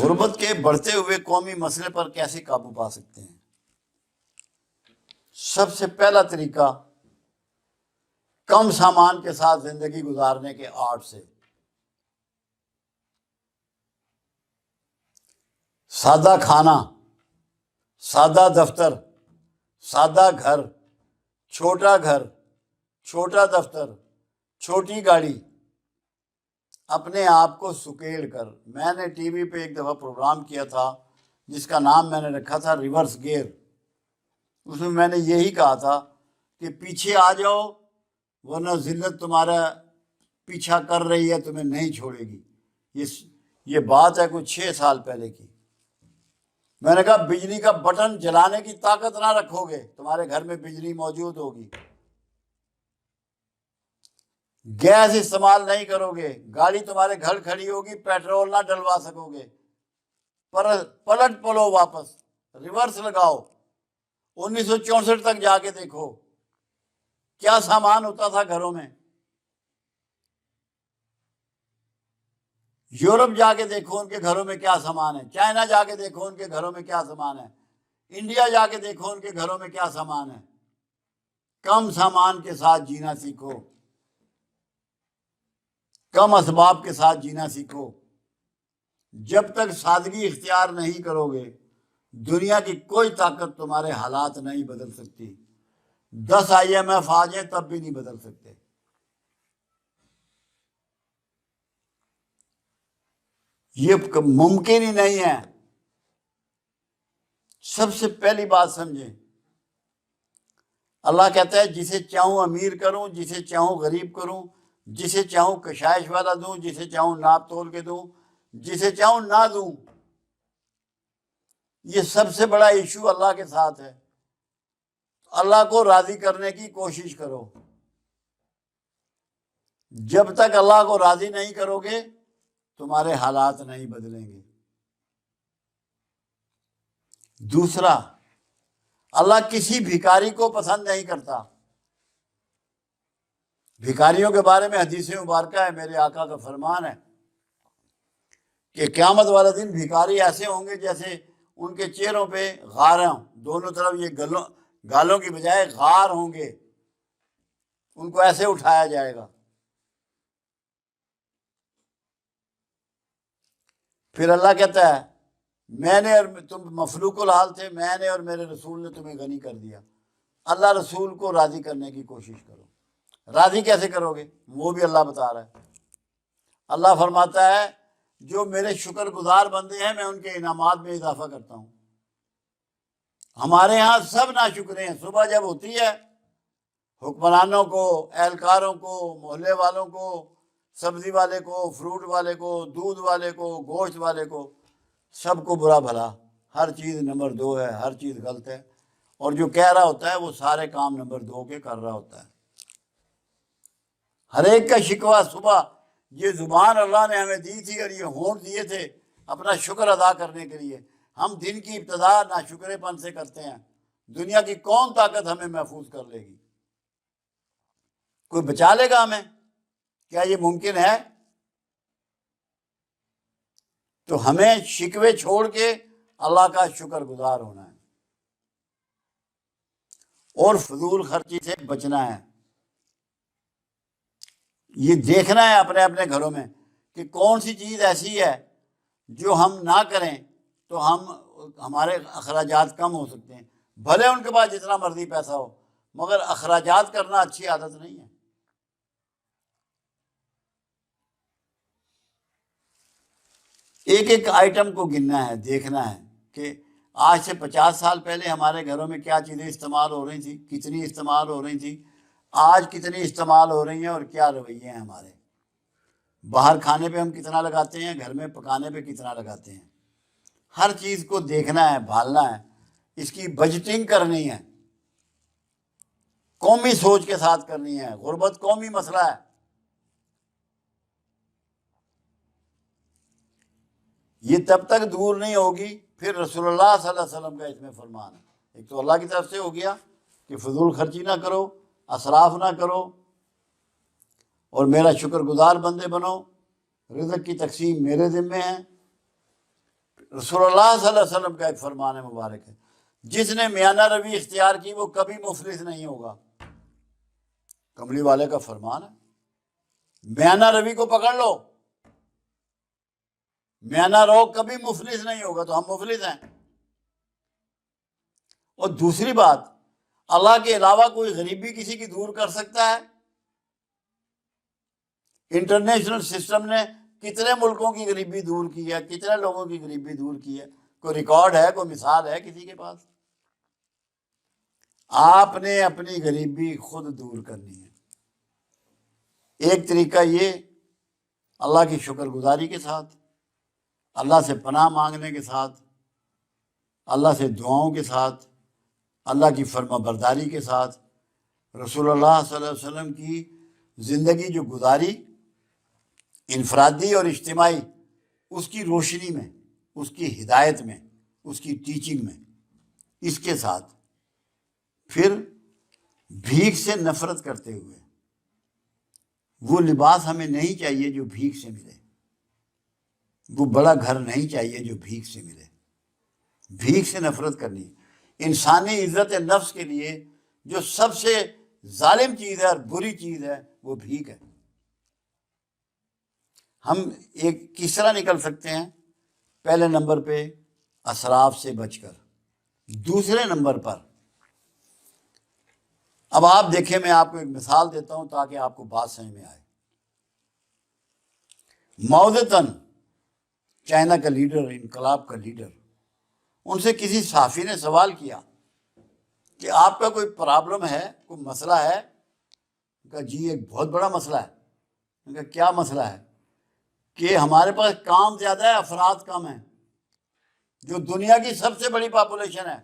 غربت کے بڑھتے ہوئے قومی مسئلے پر کیسے قابو پا سکتے ہیں؟ سب سے پہلا طریقہ کم سامان کے ساتھ زندگی گزارنے کے آرٹ سے۔ سادہ کھانا، سادہ دفتر، سادہ گھر، چھوٹا دفتر، چھوٹی گاڑی، اپنے آپ کو سکیڑ کر۔ میں نے ٹی وی پہ ایک دفعہ پروگرام کیا تھا جس کا نام میں نے رکھا تھا ریورس گیئر۔ اس میں نے یہی کہا تھا کہ پیچھے آ جاؤ ورنہ ذلت تمہارا پیچھا کر رہی ہے، تمہیں نہیں چھوڑے گی۔ یہ بات ہے کچھ 6 سال پہلے کی۔ میں نے کہا بجلی کا بٹن جلانے کی طاقت نہ رکھو گے، تمہارے گھر میں بجلی موجود ہوگی۔ گیس استعمال نہیں کرو گے، گاڑی تمہارے گھر کھڑی ہوگی، پیٹرول نہ ڈلوا سکو گے۔ پلٹ پلو، واپس ریورس لگاؤ، 1964 تک جا کے دیکھو کیا سامان ہوتا تھا گھروں میں۔ یورپ جا کے دیکھو ان کے گھروں میں کیا سامان ہے، چائنا جا کے دیکھو ان کے گھروں میں کیا سامان ہے، انڈیا جا کے دیکھو ان کے گھروں میں کیا سامان ہے۔ کم سامان کے ساتھ جینا سیکھو، کم اسباب کے ساتھ جینا سیکھو۔ جب تک سادگی اختیار نہیں کرو گے، دنیا کی کوئی طاقت تمہارے حالات نہیں بدل سکتی۔ 10 IMF آ جائیں تب بھی نہیں بدل سکتے۔ یہ ممکن ہی نہیں ہے۔ سب سے پہلی بات سمجھیں، اللہ کہتا ہے جسے چاہوں امیر کروں، جسے چاہوں غریب کروں، جسے چاہوں کشائش والا دوں، جسے چاہوں ناپ تول کے دوں، جسے چاہوں نہ دوں۔ یہ سب سے بڑا ایشو اللہ کے ساتھ ہے۔ اللہ کو راضی کرنے کی کوشش کرو۔ جب تک اللہ کو راضی نہیں کرو گے تمہارے حالات نہیں بدلیں گے۔ دوسرا، اللہ کسی بھکاری کو پسند نہیں کرتا۔ بھکاریوں کے بارے میں حدیث مبارکہ ہے، میرے آقا کا فرمان ہے کہ قیامت والے دن بھکاری ایسے ہوں گے جیسے ان کے چہروں پہ غار ہوں، دونوں طرف یہ گالوں کی بجائے غار ہوں گے، ان کو ایسے اٹھایا جائے گا۔ پھر اللہ کہتا ہے میں نے اور تم مفلوق الحال تھے، میں نے اور میرے رسول نے تمہیں غنی کر دیا۔ اللہ رسول کو راضی کرنے کی کوشش کرو۔ راضی کیسے کرو گے وہ بھی اللہ بتا رہا ہے۔ اللہ فرماتا ہے جو میرے شکر گزار بندے ہیں میں ان کے انعامات میں اضافہ کرتا ہوں۔ ہمارے ہاں سب ناشکرے ہیں۔ صبح جب ہوتی ہے حکمرانوں کو، اہلکاروں کو، محلے والوں کو، سبزی والے کو، فروٹ والے کو، دودھ والے کو، گوشت والے کو، سب کو برا بھلا، ہر چیز نمبر 2 ہے، ہر چیز غلط ہے، اور جو کہہ رہا ہوتا ہے وہ سارے کام نمبر 2 کے کر رہا ہوتا ہے۔ ہر ایک کا شکوہ صبح، یہ زبان اللہ نے ہمیں دی تھی اور یہ ہونٹ دیے تھے اپنا شکر ادا کرنے کے لیے۔ ہم دن کی ابتدا ناشکرے پن سے کرتے ہیں۔ دنیا کی کون طاقت ہمیں محفوظ کر لے گی؟ کوئی بچا لے گا ہمیں؟ کیا یہ ممکن ہے؟ تو ہمیں شکوے چھوڑ کے اللہ کا شکر گزار ہونا ہے اور فضول خرچی سے بچنا ہے۔ یہ دیکھنا ہے اپنے اپنے گھروں میں کہ کون سی چیز ایسی ہے جو ہم نہ کریں تو ہمارے اخراجات کم ہو سکتے ہیں۔ بھلے ان کے پاس جتنا مرضی پیسہ ہو، مگر اخراجات کرنا اچھی عادت نہیں ہے۔ ایک ایک آئٹم کو گننا ہے، دیکھنا ہے کہ آج سے 50 سال پہلے ہمارے گھروں میں کیا چیزیں استعمال ہو رہی تھیں، کتنی استعمال ہو رہی تھیں، آج کتنی استعمال ہو رہی ہیں اور کیا رویے ہیں ہمارے۔ باہر کھانے پہ ہم کتنا لگاتے ہیں، گھر میں پکانے پہ کتنا لگاتے ہیں۔ ہر چیز کو دیکھنا ہے، بھالنا ہے، اس کی بجٹنگ کرنی ہے، قومی سوچ کے ساتھ کرنی ہے۔ غربت قومی مسئلہ ہے۔ یہ تب تک دور نہیں ہوگی، پھر رسول اللہ صلی اللہ علیہ وسلم کا اس میں فرمان ہے۔ ایک تو اللہ کی طرف سے ہو گیا کہ فضول خرچی نہ کرو، اسراف نہ کرو، اور میرا شکر گزار بندے بنو، رزق کی تقسیم میرے ذمے ہے۔ رسول اللہ صلی اللہ علیہ وسلم کا ایک فرمان مبارک ہے، جس نے میانہ روی اختیار کی وہ کبھی مفلس نہیں ہوگا۔ کملی والے کا فرمان ہے، میانہ روی کو پکڑ لو، میانہ رو کبھی مفلس نہیں ہوگا۔ تو ہم مفلس ہیں۔ اور دوسری بات، اللہ کے علاوہ کوئی غریبی کسی کی دور کر سکتا ہے؟ انٹرنیشنل سسٹم نے کتنے ملکوں کی غریبی دور کی ہے، کتنے لوگوں کی غریبی دور کی ہے؟ کوئی ریکارڈ ہے، کوئی مثال ہے کسی کے پاس؟ آپ نے اپنی غریبی خود دور کرنی ہے۔ ایک طریقہ یہ، اللہ کی شکر گزاری کے ساتھ، اللہ سے پناہ مانگنے کے ساتھ، اللہ سے دعاؤں کے ساتھ، اللہ کی فرما برداری کے ساتھ، رسول اللہ صلی اللہ علیہ وسلم کی زندگی جو گزاری انفرادی اور اجتماعی، اس کی روشنی میں، اس کی ہدایت میں، اس کی ٹیچنگ میں، اس کے ساتھ پھر بھیک سے نفرت کرتے ہوئے، وہ لباس ہمیں نہیں چاہیے جو بھیک سے ملے، وہ بڑا گھر نہیں چاہیے جو بھیک سے ملے، بھیک سے نفرت کرنی۔ انسانی عزت نفس کے لیے جو سب سے ظالم چیز ہے اور بری چیز ہے وہ بھیک ہے۔ ہم ایک کس طرح نکل سکتے ہیں؟ پہلے نمبر پہ اسراف سے بچ کر، دوسرے نمبر پر اب آپ دیکھیں، میں آپ کو ایک مثال دیتا ہوں تاکہ آپ کو بات سمجھ میں آئے۔ ماؤ زیڈونگ چائنا کا لیڈر، انقلاب کا لیڈر، ان سے کسی صحافی نے سوال کیا کہ آپ کا کوئی پرابلم ہے، کوئی مسئلہ ہے؟ کہا جی ایک بہت بڑا مسئلہ ہے۔ کہا کیا مسئلہ ہے؟ کہ ہمارے پاس کام زیادہ ہے، افراد کم ہیں، جو دنیا کی سب سے بڑی پاپولیشن ہے،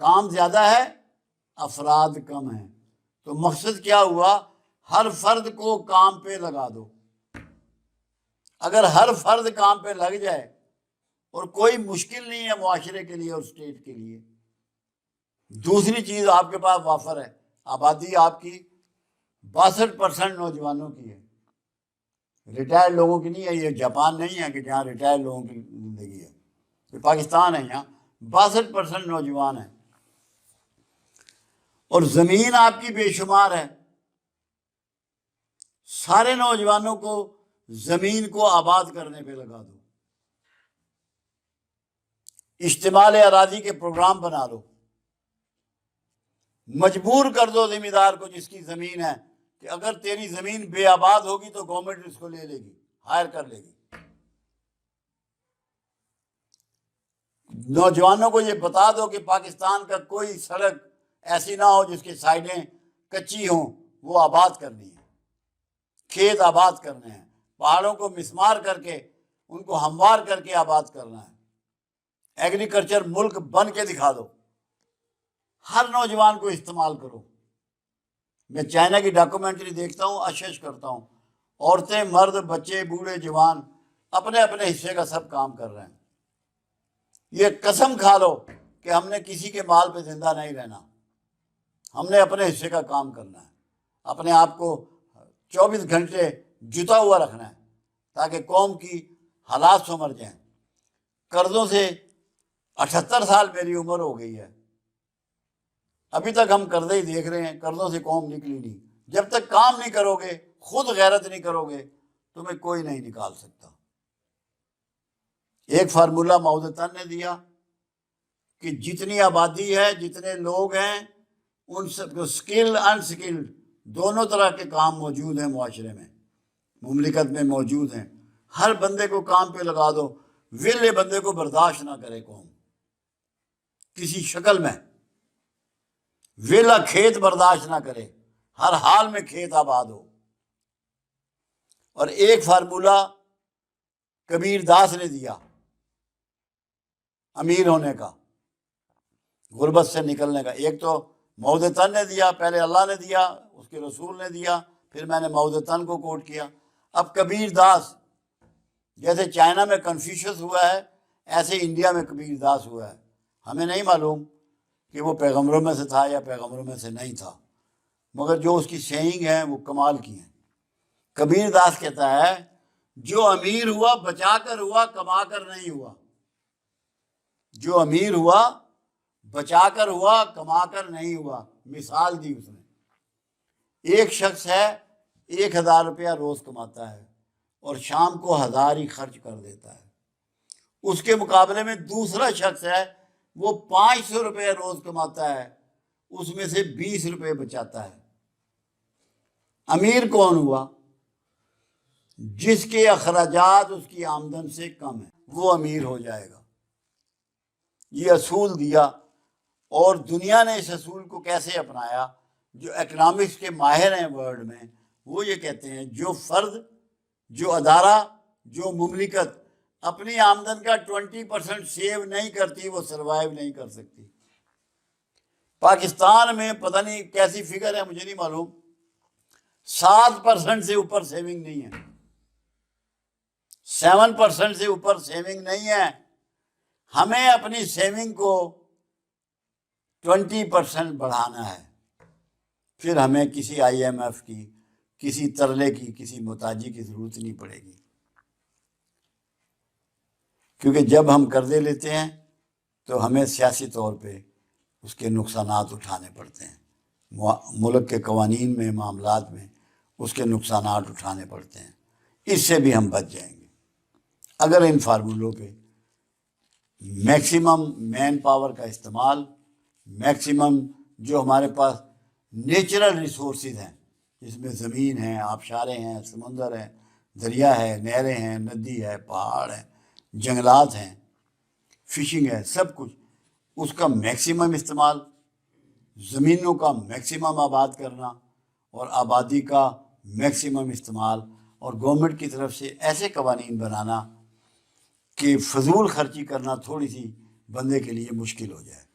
کام زیادہ ہے، افراد کم ہیں۔ تو مقصد کیا ہوا؟ ہر فرد کو کام پہ لگا دو۔ اگر ہر فرد کام پہ لگ جائے اور کوئی مشکل نہیں ہے معاشرے کے لیے اور اسٹیٹ کے لیے۔ دوسری چیز آپ کے پاس وافر ہے، آبادی آپ کی 62% نوجوانوں کی ہے، ریٹائرڈ لوگوں کی نہیں ہے۔ یہ جاپان نہیں ہے کہ جہاں ریٹائرڈ لوگوں کی زندگی ہے، یہ پاکستان ہے، یہاں 62% نوجوان ہیں، اور زمین آپ کی بے شمار ہے۔ سارے نوجوانوں کو زمین کو آباد کرنے پہ لگا دو، اشتمال اراضی کے پروگرام بنا لو، مجبور کر دو ذمہ دار کو جس کی زمین ہے کہ اگر تیری زمین بے آباد ہوگی تو گورنمنٹ اس کو لے لے گی، ہائر کر لے گی۔ نوجوانوں کو یہ بتا دو کہ پاکستان کا کوئی سڑک ایسی نہ ہو جس کی سائڈیں کچی ہوں، وہ آباد کرنی ہے، کھیت آباد کرنے ہیں، پہاڑوں کو مسمار کر کے ان کو ہموار کر کے آباد کرنا ہے، ایگریکلچر ملک بن کے دکھا دو، ہر نوجوان کو استعمال کرو۔ میں چائنا کی ڈاکومنٹری دیکھتا ہوں، اشش کرتا ہوں، عورتیں، مرد، بچے، بوڑھے، جوان اپنے اپنے حصے کا سب کام کر رہے ہیں۔ یہ قسم کھا لو کہ ہم نے کسی کے مال پہ زندہ نہیں رہنا، ہم نے اپنے حصے کا کام کرنا ہے، اپنے آپ کو 24 گھنٹے جتا ہوا رکھنا ہے تاکہ قوم کی حالات سمر جائیں۔ قرضوں سے 78 سال میری عمر ہو گئی ہے، ابھی تک ہم قرضے ہی دیکھ رہے ہیں، قرضوں سے قوم نکلی نہیں۔ جب تک کام نہیں کرو گے، خود غیرت نہیں کرو گے، تمہیں کوئی نہیں نکال سکتا۔ ایک فارمولہ ماؤ زیڈونگ نے دیا کہ جتنی آبادی ہے، جتنے لوگ ہیں، ان سب کو سکل انسکلڈ دونوں طرح کے کام موجود ہیں معاشرے میں، مملکت میں موجود ہیں، ہر بندے کو کام پہ لگا دو۔ ویلے بندے کو برداشت نہ کرے قوم کسی شکل میں، ویلا کھیت برداشت نہ کرے، ہر حال میں کھیت آباد ہو۔ اور ایک فارمولہ کبیر داس نے دیا امیر ہونے کا، غربت سے نکلنے کا۔ ایک تو ماؤ زیڈونگ نے دیا، پہلے اللہ نے دیا، اس کے رسول نے دیا، پھر میں نے ماؤ زیڈونگ کو کوٹ کیا۔ اب کبیر داس، جیسے چائنا میں کنفیوشس ہوا ہے، ایسے انڈیا میں کبیر داس ہوا ہے۔ ہمیں نہیں معلوم کہ وہ پیغمبروں میں سے تھا یا پیغمبروں میں سے نہیں تھا، مگر جو اس کی سینگ ہیں وہ کمال کی ہیں۔ کبیر داس کہتا ہے جو امیر ہوا بچا کر ہوا، کما کر نہیں ہوا۔ جو امیر ہوا بچا کر ہوا، کما کر نہیں ہوا۔ مثال دی اس نے، ایک شخص ہے 1,000 روپیہ روز کماتا ہے اور شام کو 1,000 ہی خرچ کر دیتا ہے۔ اس کے مقابلے میں دوسرا شخص ہے، وہ 500 روپے روز کماتا ہے، اس میں سے 20 روپے بچاتا ہے۔ امیر کون ہوا؟ جس کے اخراجات اس کی آمدن سے کم ہیں، وہ امیر ہو جائے گا۔ یہ اصول دیا، اور دنیا نے اس اصول کو کیسے اپنایا؟ جو اکنامکس کے ماہر ہیں ورلڈ میں، وہ یہ کہتے ہیں جو فرد، جو ادارہ، جو مملکت اپنی آمدن کا 20% سیو نہیں کرتی، وہ سروائیو نہیں کر سکتی۔ پاکستان میں پتہ نہیں کیسی فگر ہے، مجھے نہیں معلوم، 7% سے اوپر سیونگ نہیں ہے، 7% سے اوپر سیونگ نہیں ہے۔ ہمیں اپنی سیونگ کو 20% بڑھانا ہے، پھر ہمیں کسی IMF کی، کسی ترلے کی، کسی محتاجی کی ضرورت نہیں پڑے گی۔ کیونکہ جب ہم قرضے لیتے ہیں تو ہمیں سیاسی طور پہ اس کے نقصانات اٹھانے پڑتے ہیں، ملک کے قوانین میں، معاملات میں اس کے نقصانات اٹھانے پڑتے ہیں۔ اس سے بھی ہم بچ جائیں گے اگر ان فارمولوں پہ میکسیمم مین پاور کا استعمال، میکسیمم جو ہمارے پاس نیچرل ریسورسز ہیں، جس میں زمین ہے، آبشاریں ہیں، سمندر ہے، دریا ہے، نہریں ہیں، ندی ہے، پہاڑ ہے، جنگلات ہیں، فشنگ ہے، سب کچھ، اس کا میکسیمم استعمال، زمینوں کا میکسیمم آباد کرنا، اور آبادی کا میکسیمم استعمال، اور گورنمنٹ کی طرف سے ایسے قوانین بنانا کہ فضول خرچی کرنا تھوڑی سی بندے کے لیے مشکل ہو جائے۔